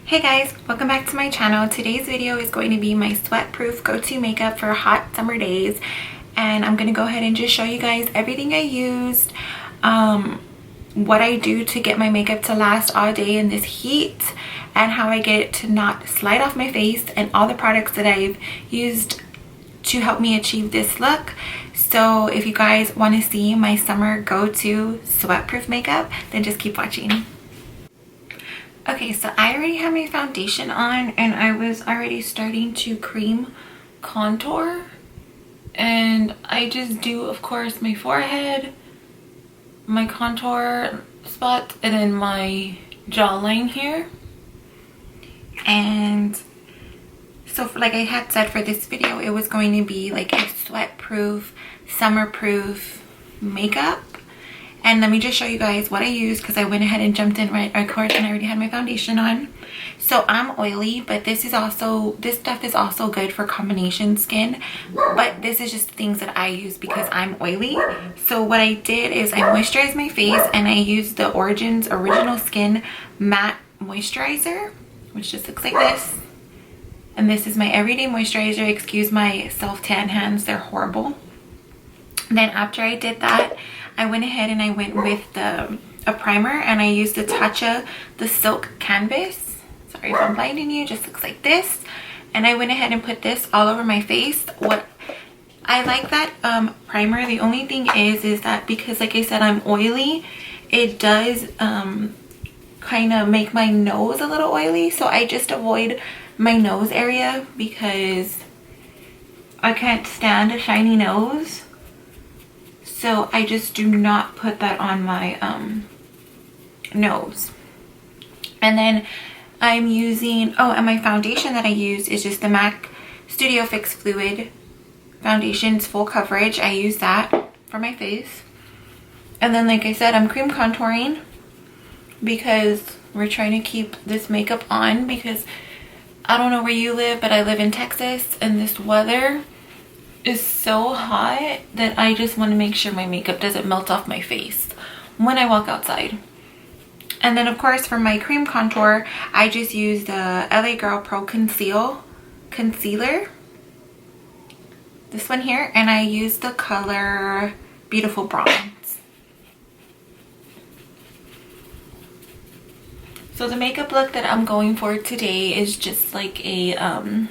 Hey guys, welcome back to my channel. Today's video is going to be my sweat-proof go-to makeup for hot summer days, and I'm going to go ahead and just show you guys everything I used, what I do to get my makeup to last all day in this heat, and how I get it to not slide off my face, and all the products that I've used to help me achieve this look. So if you guys want to see my summer go-to sweat-proof makeup, then just keep watching. Okay, so I already have my foundation on and I was already starting to cream contour, and I just do, of course, my forehead, my contour spot, and then my jawline here. And so like I had said, for this video it was going to be like a sweat-proof, summer-proof makeup. And let me just show you guys what I use, because I went ahead and jumped in right, of course, and I already had my foundation on. So I'm oily, but this stuff is also good for combination skin, but this is just things that I use because I'm oily. So what I did is I moisturized my face and I used the Origins Original Skin Matte Moisturizer, which just looks like this. And this is my everyday moisturizer. Excuse my self-tan hands, they're horrible. Then after I did that, I went ahead and I went with a primer, and I used the Tatcha the Silk Canvas. Sorry if I'm blinding you, just looks like this. And I went ahead and put this all over my face. What I like that primer. The only thing is that because, like I said, I'm oily, it does kind of make my nose a little oily. So I just avoid my nose area because I can't stand a shiny nose. So I just do not put that on my nose. And then I'm using, and my foundation that I use is just the MAC Studio Fix Fluid Foundation. It's full coverage. I use that for my face. And then, like I said, I'm cream contouring because we're trying to keep this makeup on, because I don't know where you live, but I live in Texas, and this weather is so hot that I just want to make sure my makeup doesn't melt off my face when I walk outside. And then, of course, for my cream contour, I just use the LA Girl Pro Concealer, this one here, and I use the color Beautiful Bronze. So the makeup look that I'm going for today is just like a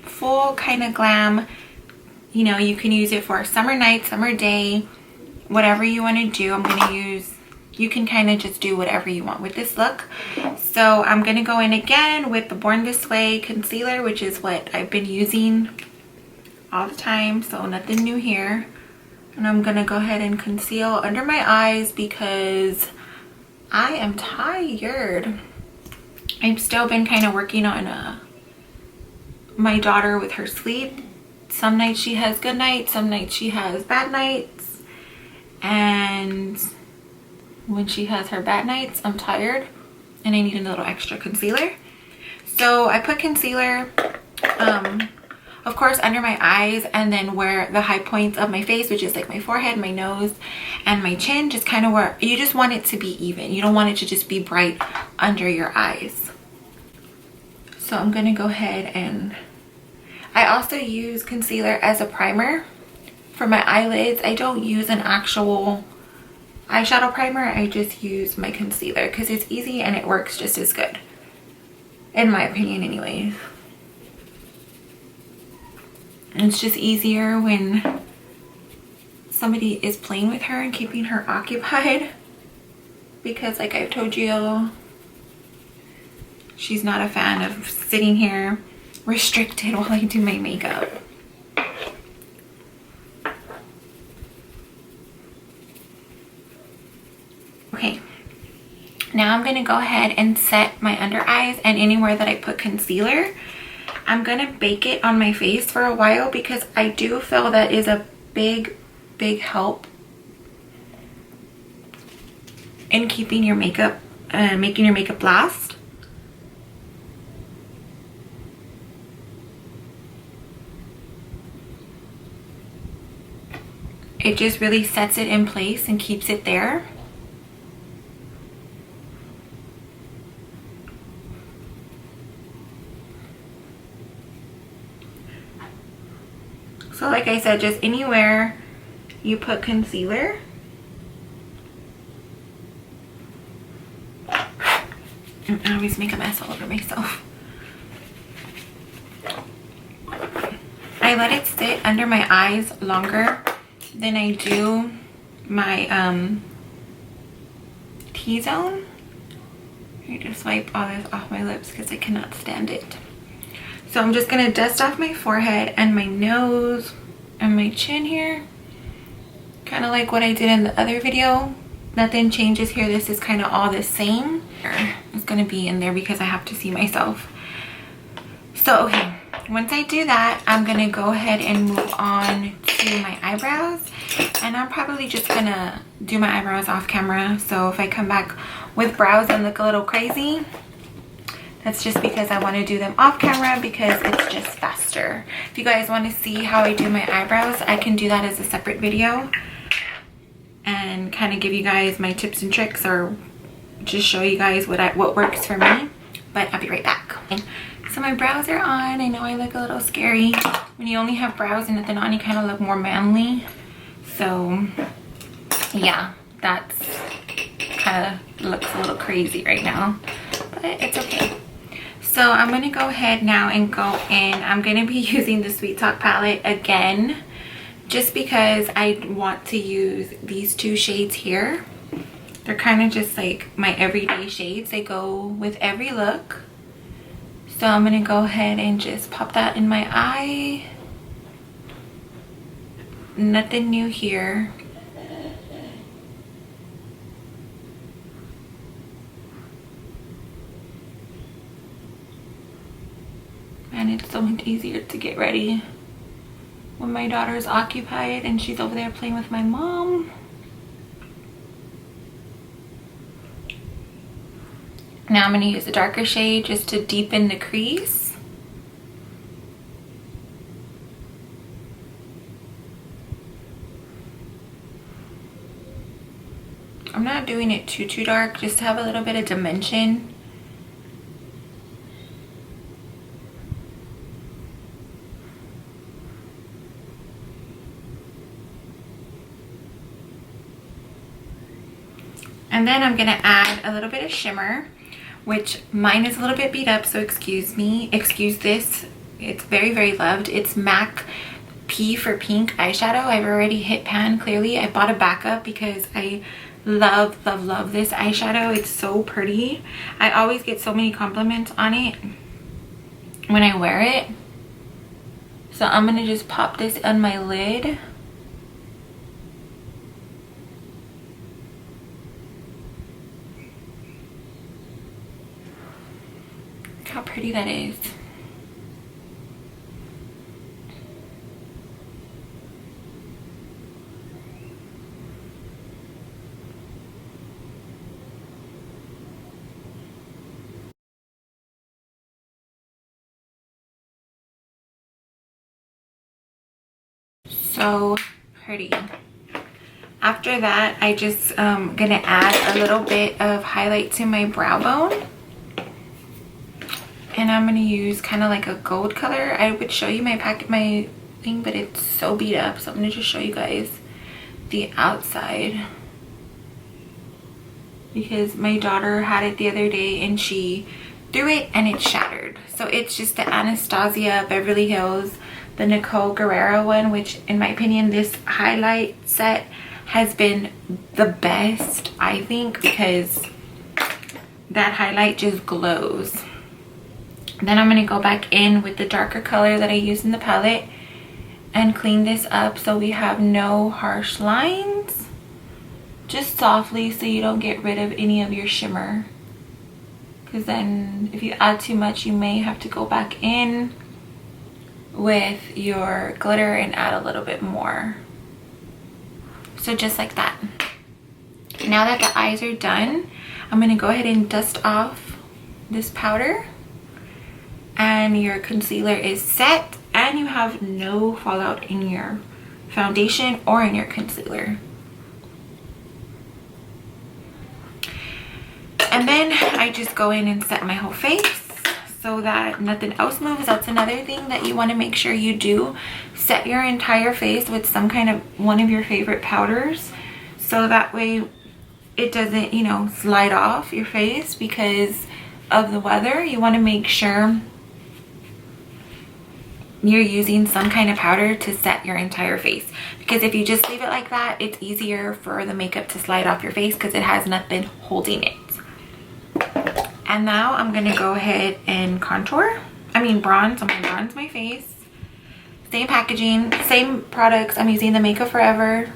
full kind of glam. You know, you can use it for summer night, summer day, whatever you want to do. I'm going to use, you can kind of just do whatever you want with this look. So I'm going to go in again with the Born This Way concealer, which is what I've been using all the time, so nothing new here. And I'm going to go ahead and conceal under my eyes because I am tired. I've still been kind of working on my daughter with her sleep. Some nights she has good nights, some nights she has bad nights, and when she has her bad nights, I'm tired and I need a little extra concealer. So I put concealer of course under my eyes, and then where the high points of my face, which is like my forehead, my nose, and my chin, just kind of where you just want it to be even. You don't want it to just be bright under your eyes. So I'm gonna go ahead, and I also use concealer as a primer for my eyelids. I don't use an actual eyeshadow primer. I just use my concealer because it's easy and it works just as good, in my opinion anyways. It's just easier when somebody is playing with her and keeping her occupied, because like I've told you, she's not a fan of sitting here restricted while I do my makeup. Okay, now I'm gonna go ahead and set my under eyes, and anywhere that I put concealer, I'm gonna bake it on my face for a while, because I do feel that is a big help in keeping your makeup, making your makeup last. It just really sets it in place and keeps it there. So like I said, just anywhere you put concealer. I always make a mess all over myself. I let it sit under my eyes longer than I do my T-zone. I just wipe all this off my lips because I cannot stand it. So I'm just gonna dust off my forehead and my nose and my chin here. Kind of like what I did in the other video. Nothing changes here. This is kind of all the same. It's gonna be in there because I have to see myself. So okay, once I do that, I'm gonna go ahead and move on to my eyebrows. And I'm probably just gonna do my eyebrows off camera. So if I come back with brows and look a little crazy, that's just because I want to do them off camera because it's just faster. If you guys want to see how I do my eyebrows, I can do that as a separate video and kind of give you guys my tips and tricks, or just show you guys what works for me. But I'll be right back. So my brows are on. I know I look a little scary. When you only have brows and nothing on, you kind of look more manly. So yeah, that's kind of looks a little crazy right now, but it's okay. So I'm going to go ahead now and go in. I'm going to be using the Sweet Talk palette again, just because I want to use these two shades here. They're kind of just like my everyday shades. They go with every look. So I'm going to go ahead and just pop that in my eye. Nothing new here. And it's so much easier to get ready when my daughter is occupied and she's over there playing with my mom. Now I'm going to use a darker shade just to deepen the crease. I'm not doing it too dark, just to have a little bit of dimension. And then I'm gonna add a little bit of shimmer, which mine is a little bit beat up, so excuse this. It's very loved. It's MAC P for Pink eyeshadow. I've already hit pan clearly. I bought a backup because I love this eyeshadow. It's so pretty. I always get so many compliments on it when I wear it. So I'm gonna just pop this on my lid. Look how pretty that is. So pretty. After that, I just gonna add a little bit of highlight to my brow bone, and I'm gonna use kind of like a gold color. I would show you my thing, but it's so beat up, so I'm gonna just show you guys the outside because my daughter had it the other day and she threw it and it shattered. So it's just the Anastasia Beverly Hills, the Nicole Guerrero one, which in my opinion this highlight set has been the best, I think, because that highlight just glows. Then I'm going to go back in with the darker color that I used in the palette and clean this up so we have no harsh lines, just softly, so you don't get rid of any of your shimmer, because then if you add too much you may have to go back in with your glitter and add a little bit more. So just like that. Now that the eyes are done, I'm going to go ahead and dust off this powder, and your concealer is set and you have no fallout in your foundation or in your concealer. And then I just go in and set my whole face so that nothing else moves. That's another thing that you want to make sure you do, set your entire face with some kind of one of your favorite powders, so that way it doesn't, you know, slide off your face because of the weather. You want to make sure you're using some kind of powder to set your entire face, because if you just leave it like that, it's easier for the makeup to slide off your face because it has nothing holding it. And now I'm gonna go ahead and bronze. I'm gonna bronze my face. Same packaging, same products. I'm using the Makeup Forever.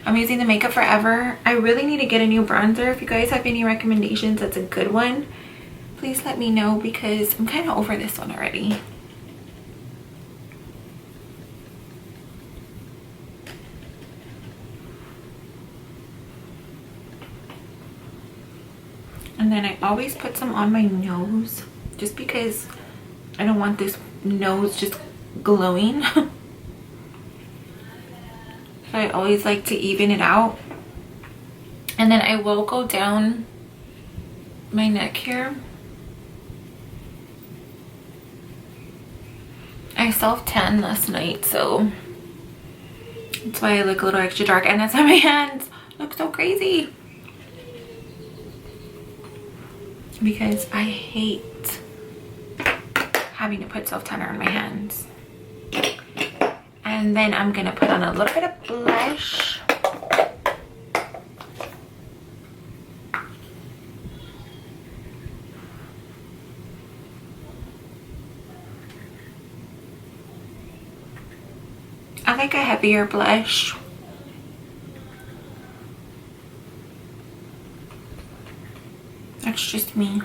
I'm using the Makeup Forever. I really need to get a new bronzer. If you guys have any recommendations, that's a good one, please let me know, because I'm kind of over this one already. And then I always put some on my nose just because I don't want this nose just glowing. So I always like to even it out. And then I will go down my neck here. I self-tanned last night, so that's why I look a little extra dark, and that's why my hands look so crazy, because I hate having to put self-tanner on my hands. And then I'm gonna put on a little bit of blush. I like a heavier blush. That's just me.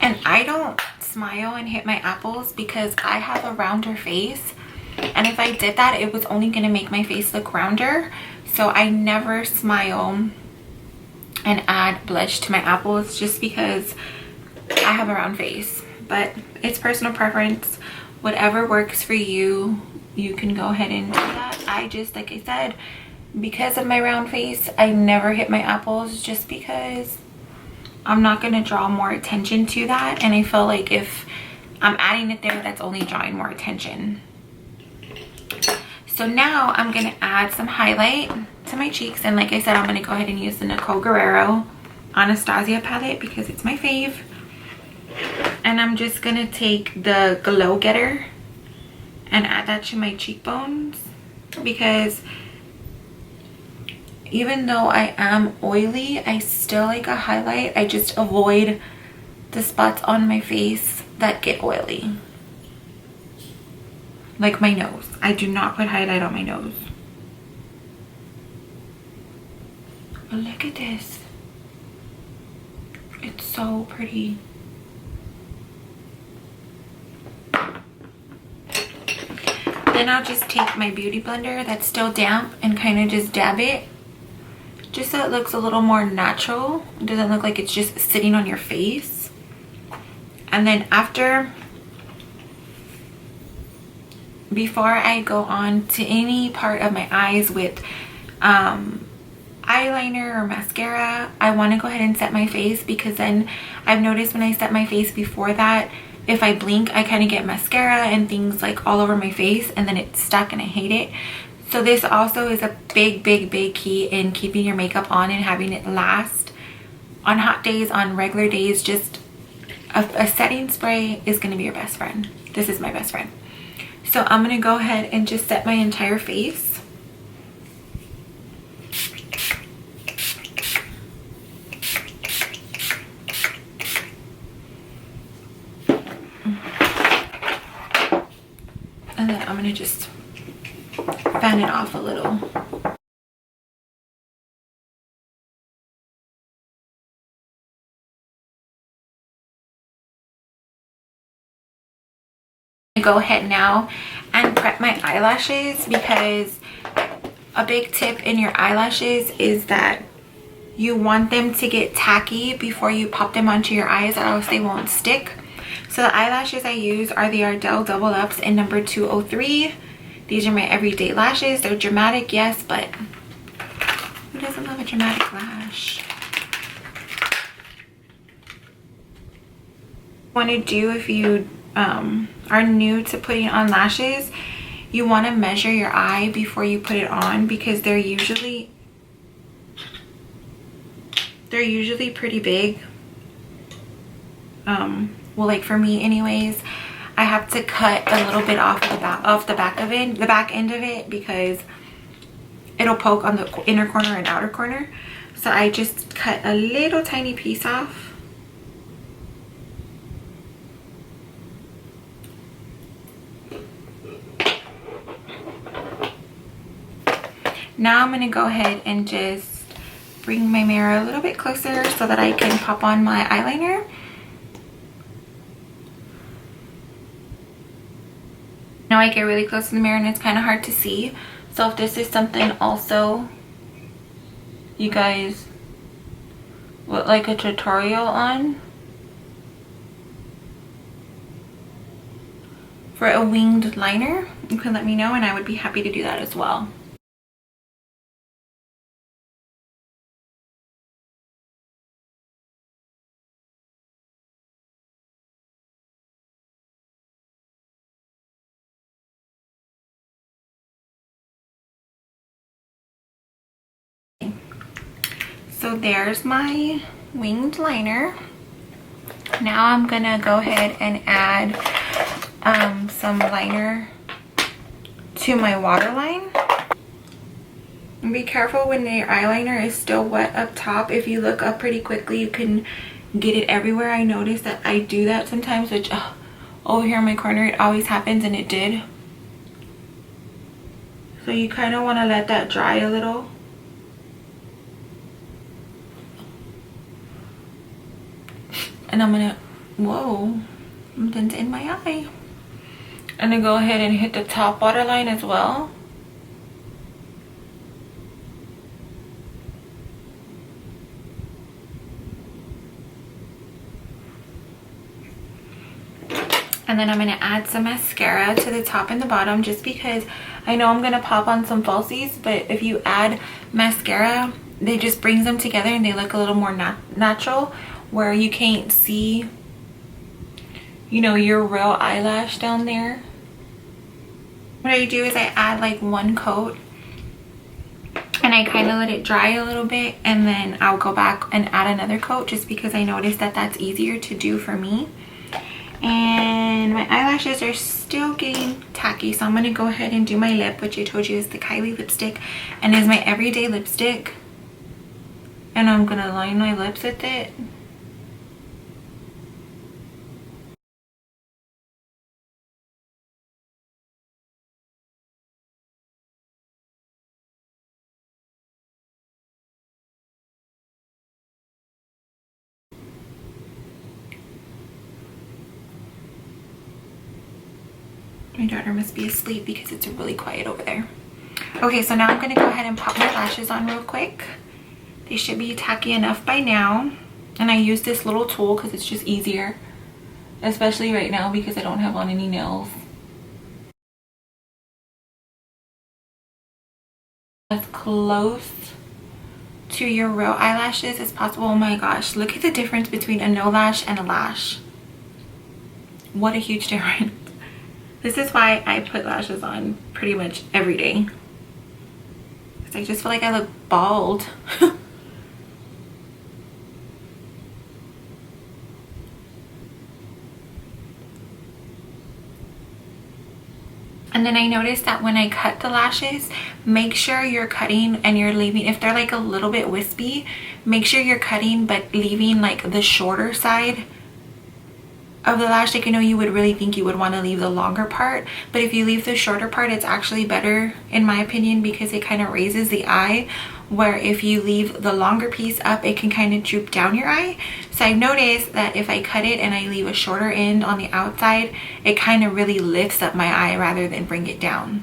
And I don't smile and hit my apples because I have a rounder face, and if I did that, it was only going to make my face look rounder. So I never smile and add blush to my apples just because I have a round face. But it's personal preference. Whatever works for you, you can go ahead and do that. I just, like I said, because of my round face, I never hit my apples just because I'm not going to draw more attention to that. And I feel like if I'm adding it there, that's only drawing more attention. So now I'm going to add some highlight to my cheeks. And like I said, I'm going to go ahead and use the Nicole Guerrero Anastasia palette because it's my fave. And I'm just going to take the Glow Getter and add that to my cheekbones, because even though I am oily, I still like a highlight. I just avoid the spots on my face that get oily. Like my nose. I do not put highlight on my nose. But look at this. It's so pretty. Then I'll just take my beauty blender that's still damp and kind of just dab it, just so it looks a little more natural. It doesn't look like it's just sitting on your face. And then before I go on to any part of my eyes with eyeliner or mascara, I want to go ahead and set my face, because then I've noticed when I set my face before that, if I blink, I kind of get mascara and things like all over my face, and then it's stuck and I hate it. So this also is a big key in keeping your makeup on and having it last on hot days, on regular days. Just a setting spray is going to be your best friend. This is my best friend. So I'm going to go ahead and just set my entire face. And then I'm going to just fan it off a little. Go ahead now and prep my eyelashes, because a big tip in your eyelashes is that you want them to get tacky before you pop them onto your eyes, or else they won't stick. So the eyelashes I use are the Ardell Double Ups in number 203. These are my everyday lashes. They're dramatic, yes, but who doesn't love a dramatic lash? Want to do if you are new to putting on lashes, you want to measure your eye before you put it on, because they're usually pretty big. Well, like for me anyways, I have to cut a little bit off the back end of it, because it'll poke on the inner corner and outer corner. So I just cut a little tiny piece off. Now I'm going to go ahead and just bring my mirror a little bit closer so that I can pop on my eyeliner. Now I get really close to the mirror and it's kind of hard to see. So if this is something also you guys would like a tutorial on for a winged liner, you can let me know and I would be happy to do that as well. So there's my winged liner. Now I'm gonna go ahead and add some liner to my waterline. And be careful when your eyeliner is still wet up top. If you look up pretty quickly, you can get it everywhere. I noticed that I do that sometimes, which over here in my corner it always happens, and it did. So you kind of want to let that dry a little. And I'm gonna, whoa, something's in my eye. I'm gonna go ahead and hit the top waterline as well. And then I'm gonna add some mascara to the top and the bottom, just because I know I'm gonna pop on some falsies, but if you add mascara, they just brings them together and they look a little more natural, where you can't see, you know, your real eyelash down there. What I do is I add like one coat and I kind of let it dry a little bit, and then I'll go back and add another coat, just because I noticed that that's easier to do for me. And my eyelashes are still getting tacky, so I'm going to go ahead and do my lip, which I told you is the Kylie lipstick and is my everyday lipstick. And I'm going to line my lips with it. My daughter must be asleep because it's really quiet over there. Okay, so now I'm going to go ahead and pop my lashes on real quick. They should be tacky enough by now. And I use this little tool because it's just easier. Especially right now because I don't have on any nails. As close to your real eyelashes as possible. Oh my gosh, look at the difference between a no lash and a lash. What a huge difference. This is why I put lashes on pretty much every day. Because I just feel like I look bald. And then I noticed that when I cut the lashes, make sure you're cutting and you're leaving, if they're like a little bit wispy, make sure you're cutting but leaving like the shorter side of the lash. Like, I know you would really think you would want to leave the longer part, but if you leave the shorter part, it's actually better in my opinion, because it kind of raises the eye, where if you leave the longer piece up, it can kind of droop down your eye. So I've noticed that if I cut it and I leave a shorter end on the outside, it kind of really lifts up my eye rather than bring it down.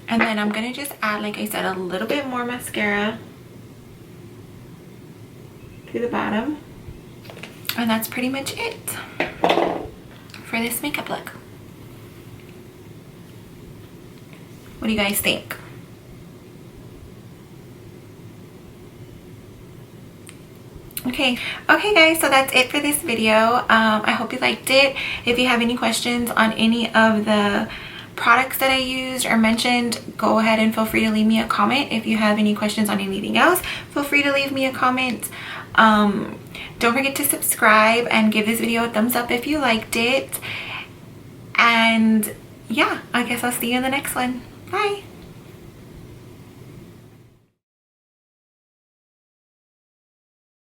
And then I'm gonna just add, like I said, a little bit more mascara to the bottom. And that's pretty much it for this makeup look. What do you guys think? Okay guys, so that's it for this video. I hope you liked it. If you have any questions on any of the products that I used or mentioned, go ahead and feel free to leave me a comment. If you have any questions on anything else, feel free to leave me a comment. Don't forget to subscribe and give this video a thumbs up if you liked it. And yeah, I guess I'll see you in the next one. Bye.